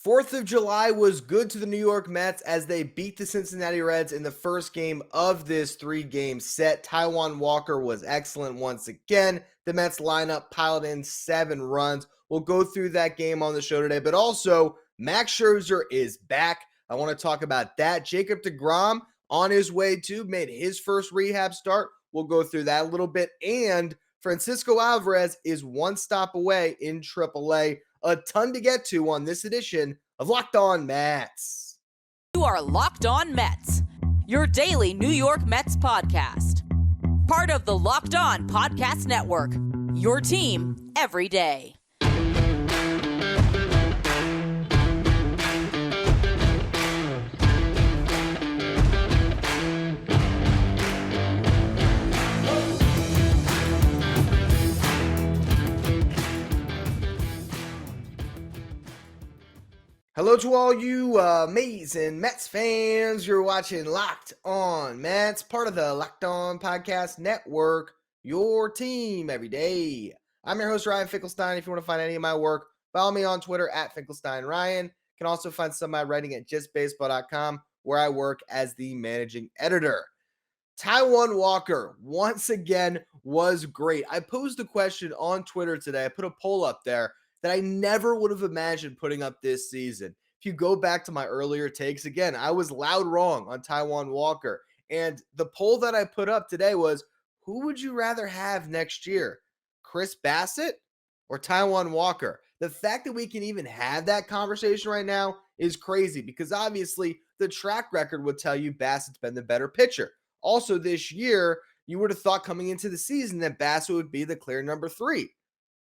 4th of July was good to the New York Mets as they beat the Cincinnati Reds in the first game of this 3-game set. Taijuan Walker was excellent once again. The Mets lineup piled in 7 runs. We'll go through that game on the show today, but also Max Scherzer is back. I want to talk about that. Jacob DeGrom on his way to made his first rehab start. We'll go through that a little bit. And Francisco Alvarez is one stop away in Triple-A. A ton to get to on this edition of Locked On Mets. You are Locked On Mets, your daily New York Mets podcast. Part of the Locked On Podcast Network, your team every day. Hello to all you amazing Mets fans. You're watching Locked On Mets, part of the Locked On Podcast Network, your team every day. I'm your host, Ryan Finkelstein. If you want to find any of my work, follow me on Twitter at FinkelsteinRyan. You can also find some of my writing at justbaseball.com, where I work as the managing editor. Taijuan Walker, once again, was great. I posed a question on Twitter today. I put a poll up there that I never would have imagined putting up this season. If you go back to my earlier takes, again, I was loud wrong on Taijuan Walker. And the poll that I put up today was, who would you rather have next year? Chris Bassitt or Taijuan Walker? The fact that we can even have that conversation right now is crazy because obviously the track record would tell you Bassitt's been the better pitcher. Also this year, you would have thought coming into the season that Bassitt would be the clear number 3.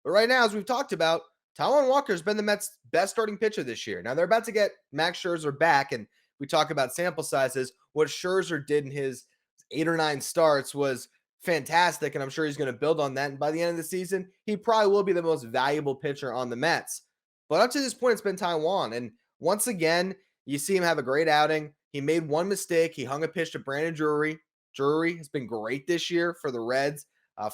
But right now, as we've talked about, Taijuan Walker has been the Mets' best starting pitcher this year. Now, they're about to get Max Scherzer back, and we talk about sample sizes. What Scherzer did in his 8 or 9 starts was fantastic, and I'm sure he's going to build on that. And by the end of the season, he probably will be the most valuable pitcher on the Mets. But up to this point, it's been Taijuan. And once again, you see him have a great outing. He made one mistake. He hung a pitch to Brandon Drury. Drury has been great this year for the Reds.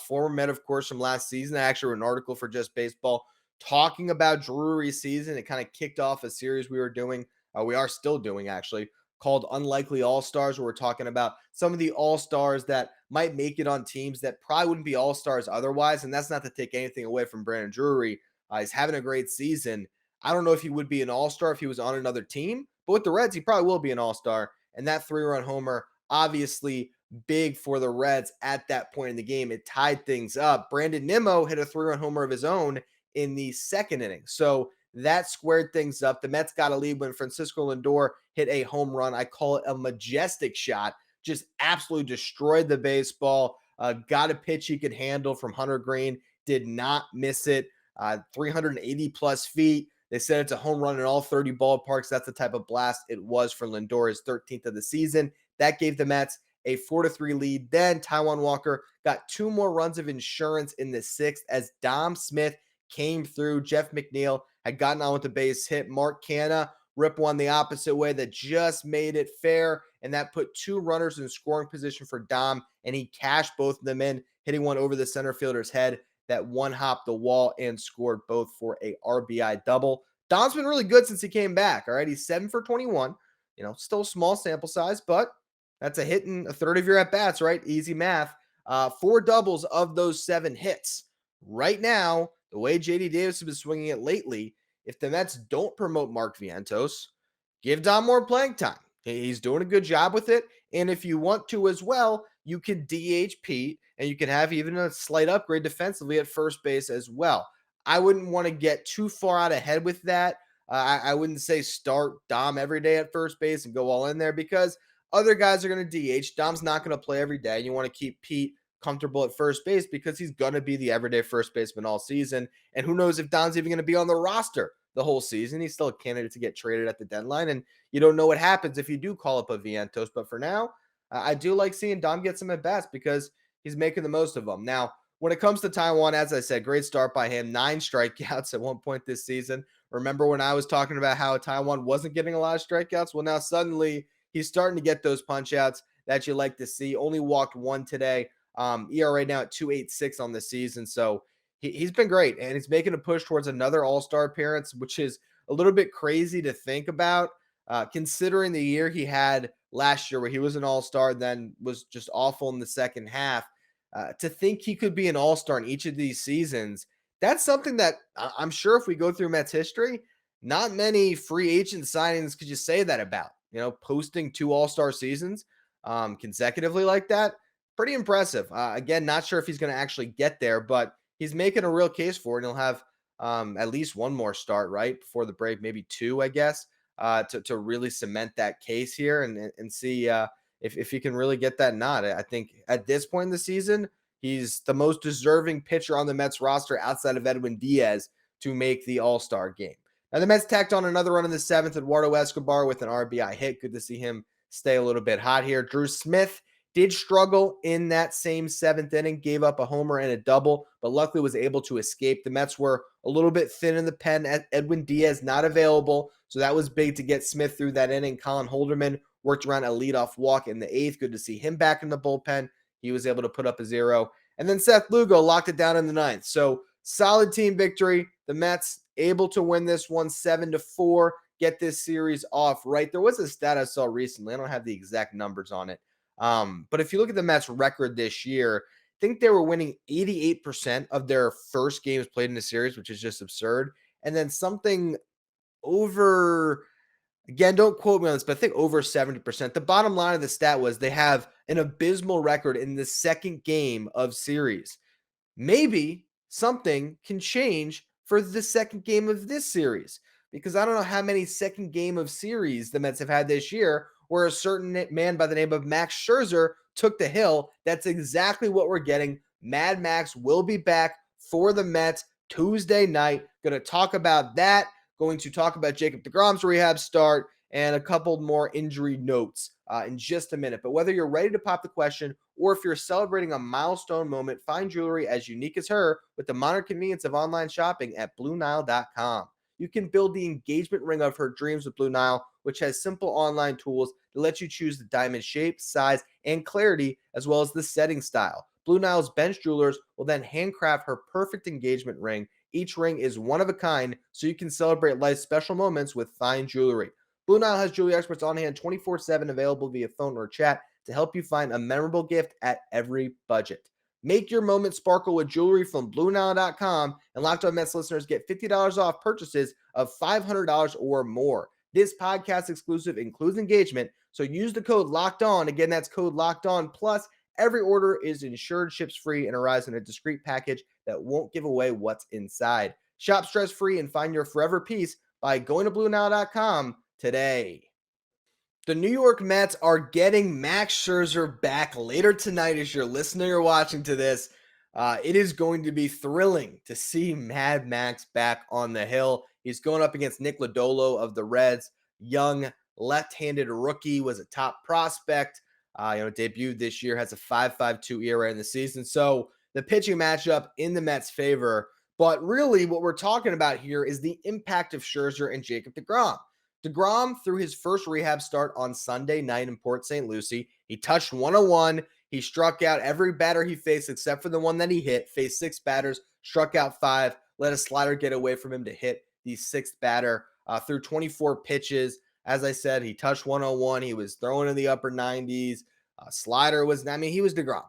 Former Met, of course, from last season. I actually wrote an article for Just Baseball talking about Drury's season. It kind of kicked off a series we were doing, we are still doing actually, called Unlikely All-Stars, where we're talking about some of the All-Stars that might make it on teams that probably wouldn't be All-Stars otherwise, and that's not to take anything away from Brandon Drury. He's having a great season. I don't know if he would be an All-Star if he was on another team, but with the Reds, he probably will be an All-Star, and that 3-run homer, obviously big for the Reds at that point in the game. It tied things up. Brandon Nimmo hit a 3-run homer of his own in the second inning. So that squared things up. The Mets got a lead when Francisco Lindor hit a home run. I call it a majestic shot. Just absolutely destroyed the baseball. Got a pitch he could handle from Hunter Green. Did not miss it. 380 plus feet. They said it's a home run in all 30 ballparks. That's the type of blast it was for Lindor, his 13th of the season. That gave the Mets a 4-3 lead. Then Taijuan Walker got 2 more runs of insurance in the 6th as Dom Smith came through. Jeff McNeil had gotten on with the base hit. Mark Canha rip one the opposite way that just made it fair, and that put 2 runners in scoring position for Dom, and he cashed both of them in, hitting one over the center fielder's head that one-hopped the wall and scored both for a RBI double. Dom's been really good since he came back, all right? He's 7 for 21. Still a small sample size, but that's a hit in a third of your at-bats, right? Easy math. 4 doubles of those 7 hits. Right now, the way J.D. Davis has been swinging it lately, if the Mets don't promote Mark Vientos, give Dom more playing time. He's doing a good job with it. And if you want to as well, you can DH Pete, and you can have even a slight upgrade defensively at first base as well. I wouldn't want to get too far out ahead with that. I wouldn't say start Dom every day at first base and go all in there because other guys are going to DH. Dom's not going to play every day. You want to keep Pete comfortable at first base because he's going to be the everyday first baseman all season. And who knows if Dom's even going to be on the roster the whole season. He's still a candidate to get traded at the deadline. And you don't know what happens if you do call up a Vientos. But for now, I do like seeing Dom get some at-bats because he's making the most of them. Now, when it comes to Taijuan, as I said, great start by him. 9 strikeouts at one point this season. Remember when I was talking about how Taijuan wasn't getting a lot of strikeouts? Well, now suddenly he's starting to get those punch-outs that you like to see. Only walked 1 today. ERA now at 2.86 on the season. So he's been great, and he's making a push towards another all-star appearance, which is a little bit crazy to think about, considering the year he had last year where he was an all-star, then was just awful in the second half. To think he could be an all-star in each of these seasons, that's something that I'm sure if we go through Mets history, not many free agent signings could you say that about. Posting 2 all-star seasons consecutively like that, pretty impressive. Again, not sure if he's going to actually get there, but he's making a real case for it. And he'll have at least one more start right before the break, maybe 2, I guess, to really cement that case here and see if he can really get that nod. I think at this point in the season, he's the most deserving pitcher on the Mets roster outside of Edwin Diaz to make the All-Star game. Now, the Mets tacked on another run in the 7th, Eduardo Escobar with an RBI hit. Good to see him stay a little bit hot here. Drew Smith did struggle in that same 7th inning, gave up a homer and a double, but luckily was able to escape. The Mets were a little bit thin in the pen. Edwin Diaz not available, so that was big to get Smith through that inning. Colin Holderman worked around a leadoff walk in the 8th. Good to see him back in the bullpen. He was able to put up a 0. And then Seth Lugo locked it down in the 9th. So solid team victory. The Mets able to win this one 7-4, get this series off right. There was a stat I saw recently. I don't have the exact numbers on it. But if you look at the Mets record this year, I think they were winning 88% of their first games played in the series, which is just absurd. And then something over, again, don't quote me on this, but I think over 70%. The bottom line of the stat was they have an abysmal record in the second game of series. Maybe something can change for the second game of this series, because I don't know how many second game of series the Mets have had this year where a certain man by the name of Max Scherzer took the hill. That's exactly what we're getting. Mad Max will be back for the Mets Tuesday night. Going to talk about that. Going to talk about Jacob DeGrom's rehab start and a couple more injury notes in just a minute. But whether you're ready to pop the question or if you're celebrating a milestone moment, find jewelry as unique as her with the modern convenience of online shopping at BlueNile.com. You can build the engagement ring of her dreams with Blue Nile, which has simple online tools that let you choose the diamond shape, size, and clarity, as well as the setting style. Blue Nile's bench jewelers will then handcraft her perfect engagement ring. Each ring is one of a kind, so you can celebrate life's special moments with fine jewelry. Blue Nile has jewelry experts on hand 24/7, available via phone or chat to help you find a memorable gift at every budget. Make your moment sparkle with jewelry from BlueNile.com, and Locked On Mets listeners get $50 off purchases of $500 or more. This podcast exclusive includes engagement, so use the code Locked On. Again, that's code Locked On. Plus, every order is insured, ships free, and arrives in a discreet package that won't give away what's inside. Shop stress-free and find your forever peace by going to BlueNile.com today. The New York Mets are getting Max Scherzer back later tonight. As you're listening or watching to this, it is going to be thrilling to see Mad Max back on the hill. He's going up against Nick Lodolo of the Reds. Young left-handed rookie, was a top prospect. Debuted this year, has a 5.52 ERA in the season. So the pitching matchup in the Mets' favor. But really, what we're talking about here is the impact of Scherzer and Jacob DeGrom. DeGrom, through his first rehab start on Sunday night in Port St. Lucie, he touched 101. He struck out every batter he faced except for the one that he hit, faced 6 batters, struck out 5, let a slider get away from him to hit the 6th batter through 24 pitches. As I said, he touched 101. He was throwing in the upper 90s. Slider was, he was DeGrom.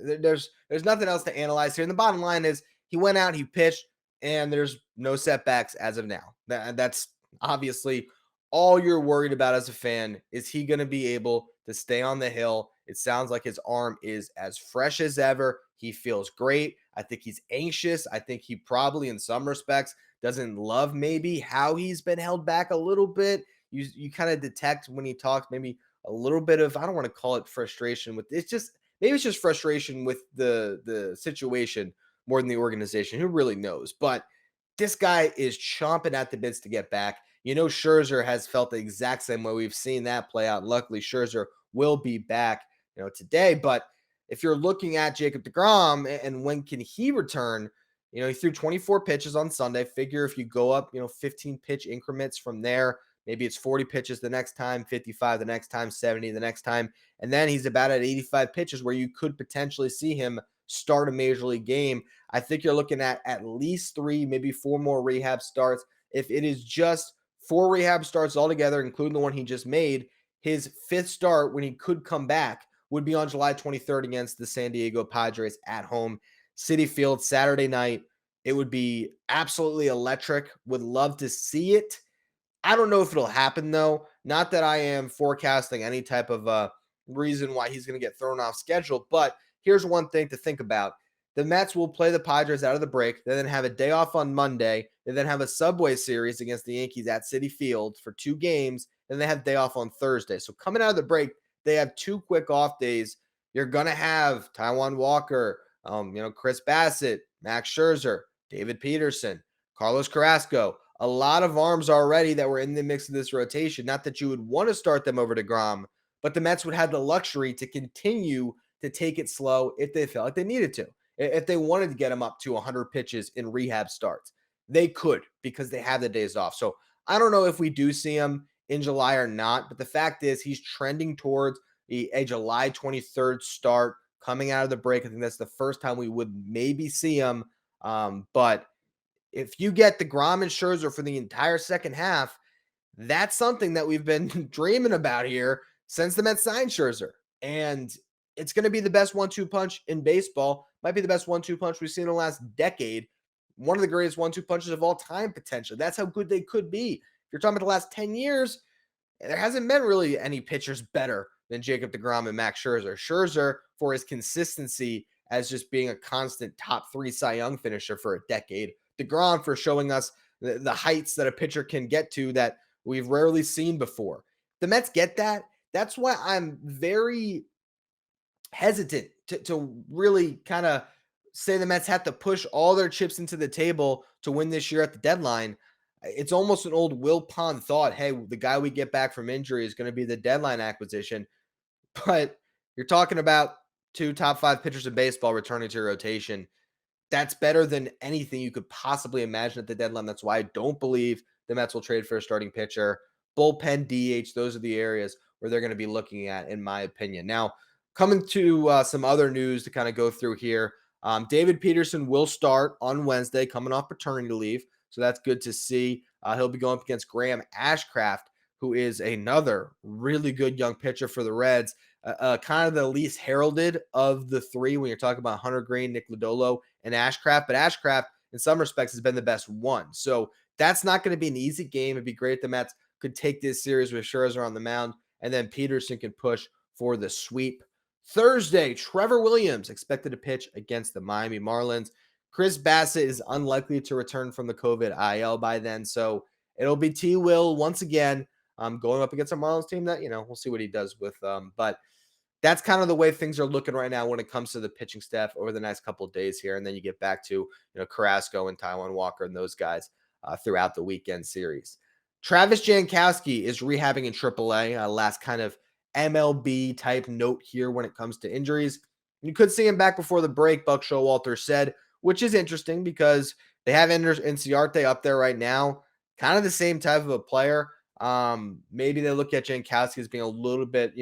There's nothing else to analyze here. And the bottom line is he went out, he pitched, and there's no setbacks as of now. That's obviously all you're worried about as a fan. Is he going to be able to stay on the hill? It sounds like his arm is as fresh as ever. He feels great. I think he's anxious. I think he probably, in some respects, doesn't love maybe how he's been held back a little bit. You kind of detect when he talks maybe a little bit of, I don't want to call it frustration with, it's just frustration with the situation more than the organization. Who really knows? But this guy is chomping at the bits to get back. Scherzer has felt the exact same way. We've seen that play out. Luckily, Scherzer will be back, today. But if you're looking at Jacob DeGrom and when can he return, he threw 24 pitches on Sunday. Figure if you go up, 15 pitch increments from there, maybe it's 40 pitches the next time, 55 the next time, 70 the next time. And then he's about at 85 pitches where you could potentially see him start a major league game. I think you're looking at least 3, maybe 4 more rehab starts. if it is just 4 rehab starts altogether, including the one he just made, his 5th start when he could come back would be on July 23rd against the San Diego Padres at home, Citi Field, Saturday night. It would be absolutely electric. Would love to see it. I don't know if it'll happen, though. Not that I am forecasting any type of reason why he's going to get thrown off schedule, but here's one thing to think about. The Mets will play the Padres out of the break. They then have a day off on Monday. They then have a Subway Series against the Yankees at Citi Field for 2 games. Then they have day off on Thursday. So coming out of the break, they have 2 quick off days. You're going to have Taijuan Walker, Chris Bassett, Max Scherzer, David Peterson, Carlos Carrasco, a lot of arms already that were in the mix of this rotation. Not that you would want to start them over DeGrom, but the Mets would have the luxury to continue to take it slow if they felt like they needed to. If they wanted to get him up to 100 pitches in rehab starts, they could because they have the days off. So I don't know if we do see him in July or not, but the fact is he's trending towards a July 23rd start coming out of the break. I think that's the first time we would maybe see him. But if you get DeGrom and Scherzer for the entire second half, that's something that we've been dreaming about here since the Mets signed Scherzer. And it's going to be the best 1-2 punch in baseball. Might be the best 1-2 punch we've seen in the last decade. One of the greatest 1-2 punches of all time, potentially. That's how good they could be. If you're talking about the last 10 years, there hasn't been really any pitchers better than Jacob DeGrom and Max Scherzer. Scherzer, for his consistency as just being a constant top 3 Cy Young finisher for a decade. DeGrom for showing us the heights that a pitcher can get to that we've rarely seen before. The Mets get that. That's why I'm very hesitant to really kind of say the Mets have to push all their chips into the table to win this year at the deadline. It's almost an old Will Pond thought. Hey, the guy we get back from injury is going to be the deadline acquisition. But you're talking about 2 top 5 pitchers in baseball returning to your rotation. That's better than anything you could possibly imagine at the deadline. That's why I don't believe the Mets will trade for a starting pitcher. Bullpen, DH, those are the areas where they're going to be looking at, in my opinion. Now, coming to some other news to kind of go through here. David Peterson will start on Wednesday, coming off paternity leave. So that's good to see. He'll be going up against Graham Ashcraft, who is another really good young pitcher for the Reds. Kind of the least heralded of the 3 when you're talking about Hunter Green, Nick Lodolo, and Ashcraft. But Ashcraft, in some respects, has been the best one. So that's not going to be an easy game. It'd be great if the Mets could take this series with Scherzer on the mound, and then Peterson can push for the sweep. Thursday, Trevor Williams expected to pitch against the Miami Marlins. Chris Bassett is unlikely to return from the COVID IL by then, so it'll be T-Will once again going up against a Marlins team that, we'll see what he does with. But that's kind of the way things are looking right now when it comes to the pitching staff over the next couple of days here. And then you get back to, Carrasco and Taijuan Walker and those guys throughout the weekend series. Travis Jankowski is rehabbing in Triple-A. Last kind of MLB type note here when it comes to injuries. You could see him back before the break, Buck Showalter said, which is interesting because they have Inciarte up there right now. Kind of the same type of a player. Maybe they look at Jankowski as being a little bit,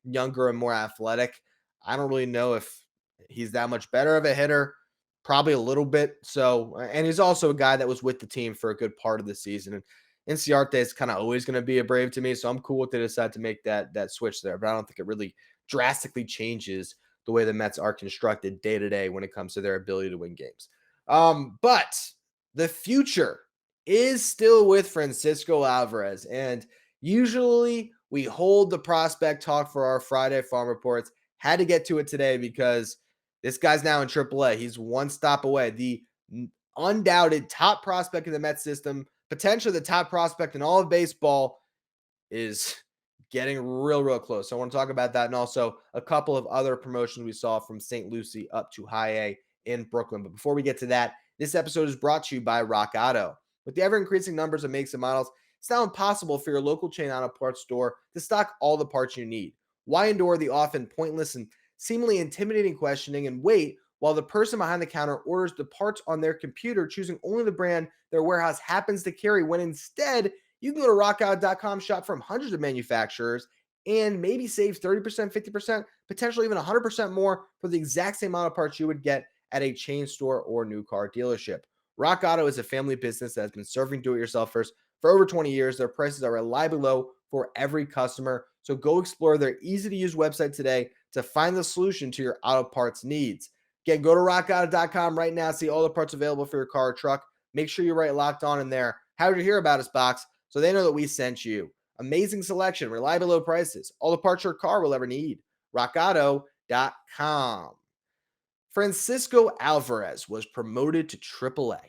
younger and more athletic. I don't really know if he's that much better of a hitter. Probably a little bit. So, and he's also a guy that was with the team for a good part of the season. And Inciarte is kind of always going to be a Brave to me. So I'm cool if they decide to make that switch there. But I don't think it really drastically changes the way the Mets are constructed day to day when it comes to their ability to win games. But the future is still with Francisco Alvarez. And usually we hold the prospect talk for our Friday farm reports. Had to get to it today because this guy's now in Triple-A. He's one stop away. The undoubted top prospect in the Mets system, potentially the top prospect in all of baseball, is getting real close. So I want to talk about that and also a couple of other promotions we saw from St. Lucie up to High A in Brooklyn. But before we get to that, this episode is brought to you by Rock Auto. With the ever-increasing numbers of makes and models, it's now impossible for your local chain auto parts store to stock all the parts you need. Why endure the often pointless and seemingly intimidating questioning and wait while the person behind the counter orders the parts on their computer, choosing only the brand their warehouse happens to carry, when instead you can go to RockAutocom, shop from hundreds of manufacturers, and maybe save 30%, 50%, potentially even 100% more for the exact same amount of parts you would get at a chain store or new car dealership. Rock Auto is a family business that has been serving do-it-yourselfers for over 20 years. Their prices are reliably low for every customer. So go explore their easy-to-use website today to find the solution to your auto parts needs. Again, go to rockauto.com right now, see all the parts available for your car or truck. Make sure you write Locked On in there. How did you hear about us box so they know that we sent you. Amazing selection, reliable low prices, all the parts your car will ever need. RockAuto.com. Francisco Alvarez was promoted to Triple-A,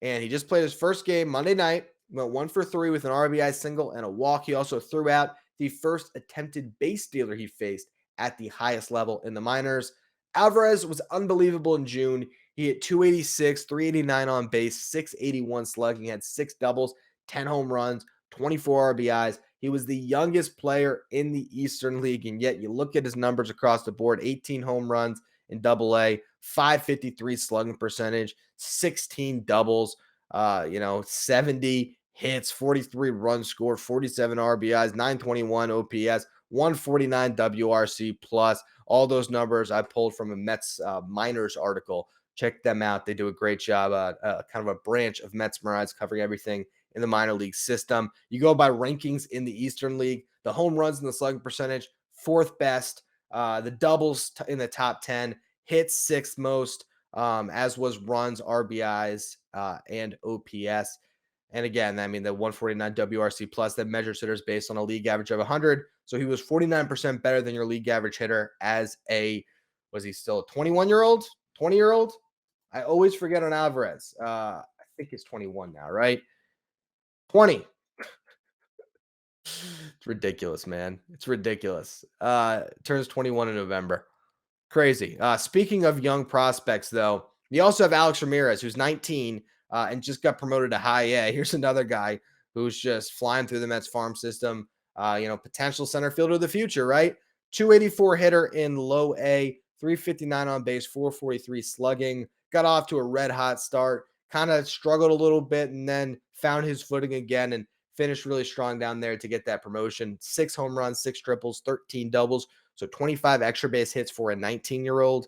and he just played his first game Monday night, went 1 for 3 with an RBI single and a walk. He also threw out the first attempted base stealer he faced at the highest level in the minors. Alvarez was unbelievable in June. He hit 286, 389 on base, 681 slugging, had 6 doubles, 10 home runs, 24 RBIs. He was the youngest player in the Eastern League, and yet you look at his numbers across the board, 18 home runs in Double-A, 553 slugging percentage, 16 doubles, 70 hits, 43 runs scored, 47 RBIs, 921 OPS, 149 WRC plus. All those numbers I pulled from a Mets minors article. Check them out. They do a great job, kind of a branch of Mets Mirage covering everything in the minor league system. You go by rankings in the Eastern League, the home runs and the slugging percentage, 4th best, the doubles in the top 10, hits 6th most, as was runs, RBIs, and OPS. And again, I mean, the 149 WRC plus that measures hitters based on a league average of 100. So he was 49% better than your league average hitter as was he still a 21-year-old, 20-year-old? I always forget on Alvarez. I think he's 21 now, right? 20. It's ridiculous, man. It's ridiculous. Turns 21 in November. Crazy. Speaking of young prospects, though, you also have Alex Ramirez, who's 19 and just got promoted to high A. Here's another guy who's just flying through the Mets farm system. Potential center fielder of the future, right? 284 hitter in low A, 359 on base, 443 slugging. Got off to a red hot start. Kind of struggled a little bit and then found his footing again and finished really strong down there to get that promotion. 6 home runs, 6 triples, 13 doubles. So 25 extra base hits for a 19-year-old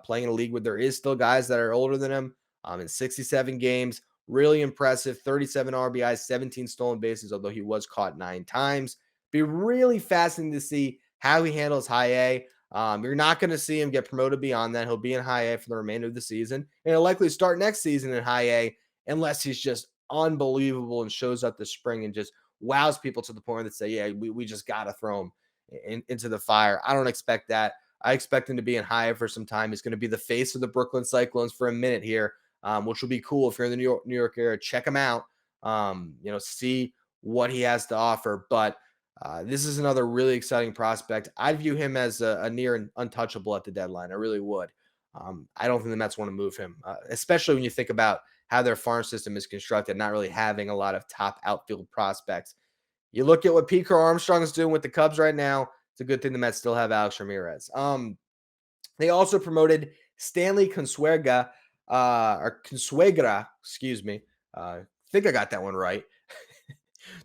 playing in a league where there is still guys that are older than him in 67 games. Really impressive. 37 RBIs, 17 stolen bases, although he was caught 9 times. Be really fascinating to see how he handles high A. You're not going to see him get promoted beyond that. He'll be in high A for the remainder of the season. And he'll likely start next season in high A unless he's just unbelievable and shows up this spring and just wows people to the point that say, yeah, we just got to throw him into the fire. I don't expect that. I expect him to be in high A for some time. He's going to be the face of the Brooklyn Cyclones for a minute here, which will be cool. If you're in the New York area, check him out. See what he has to offer. But this is another really exciting prospect. I view him as a near and untouchable at the deadline. I really would. I don't think the Mets want to move him, especially when you think about how their farm system is constructed, not really having a lot of top outfield prospects. You look at what Pete Armstrong is doing with the Cubs right now. It's a good thing the Mets still have Alex Ramirez. They also promoted Stanley Consuegra, excuse me. I think I got that one right.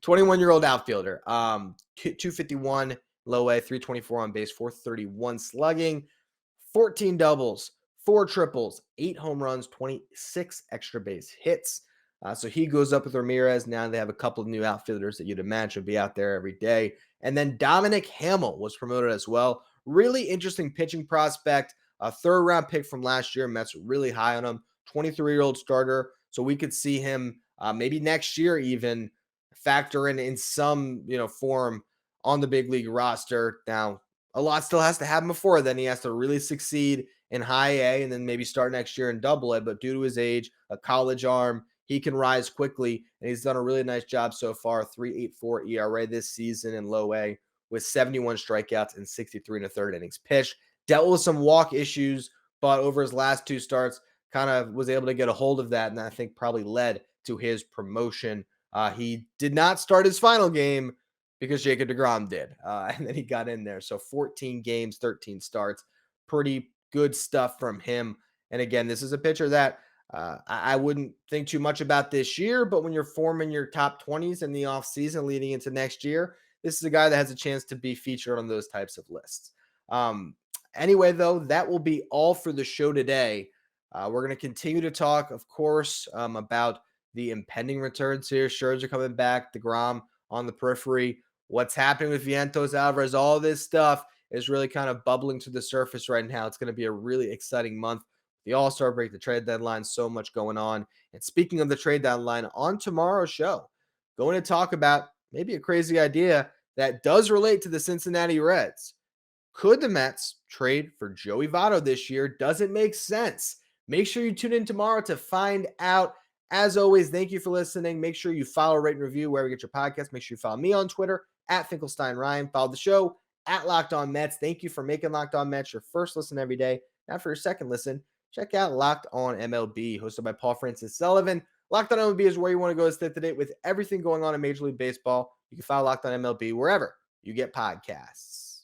21-year-old outfielder. 251 low A, 324 on base, 431 slugging, 14 doubles, 4 triples, 8 home runs, 26 extra base hits. So he goes up with Ramirez. Now they have a couple of new outfielders that you'd imagine would be out there every day. And then Dominic Hamill was promoted as well. Really interesting pitching prospect. A 3rd-round pick from last year. Mets really high on him. 23-year-old starter. So we could see him maybe next year even factor in some form on the big league roster. Now, a lot still has to happen before then. He has to really succeed in high A and then maybe start next year in double A. But due to his age, a college arm, he can rise quickly, and he's done a really nice job so far. 3.84 ERA this season in low A with 71 strikeouts and 63 1/3 innings pitched. Dealt with some walk issues, but over his last 2 starts, kind of was able to get a hold of that, and I think probably led to his promotion. He did not start his final game because Jacob DeGrom did, and then he got in there. So 14 games, 13 starts. Pretty good stuff from him. And again, this is a pitcher that I wouldn't think too much about this year, but when you're forming your top 20s in the offseason leading into next year, this is a guy that has a chance to be featured on those types of lists. Anyway, though, that will be all for the show today. We're going to continue to talk, of course, about the impending returns here. Scherzer coming back, DeGrom on the periphery. What's happening with Vientos, Alvarez, all this stuff is really kind of bubbling to the surface right now. It's going to be a really exciting month. The All-Star break, the trade deadline, so much going on. And speaking of the trade deadline, on tomorrow's show, going to talk about maybe a crazy idea that does relate to the Cincinnati Reds. Could the Mets trade for Joey Votto this year? Does it make sense? Make sure you tune in tomorrow to find out. As always, thank you for listening. Make sure you follow, rate, and review wherever you get your podcast. Make sure you follow me on Twitter at Finkelstein Ryan. Follow the show at Locked On Mets. Thank you for making Locked On Mets your first listen every day. Now for your second listen, check out Locked On MLB, hosted by Paul Francis Sullivan. Locked On MLB is where you want to go to stay up to date with everything going on in Major League Baseball. You can follow Locked On MLB wherever you get podcasts.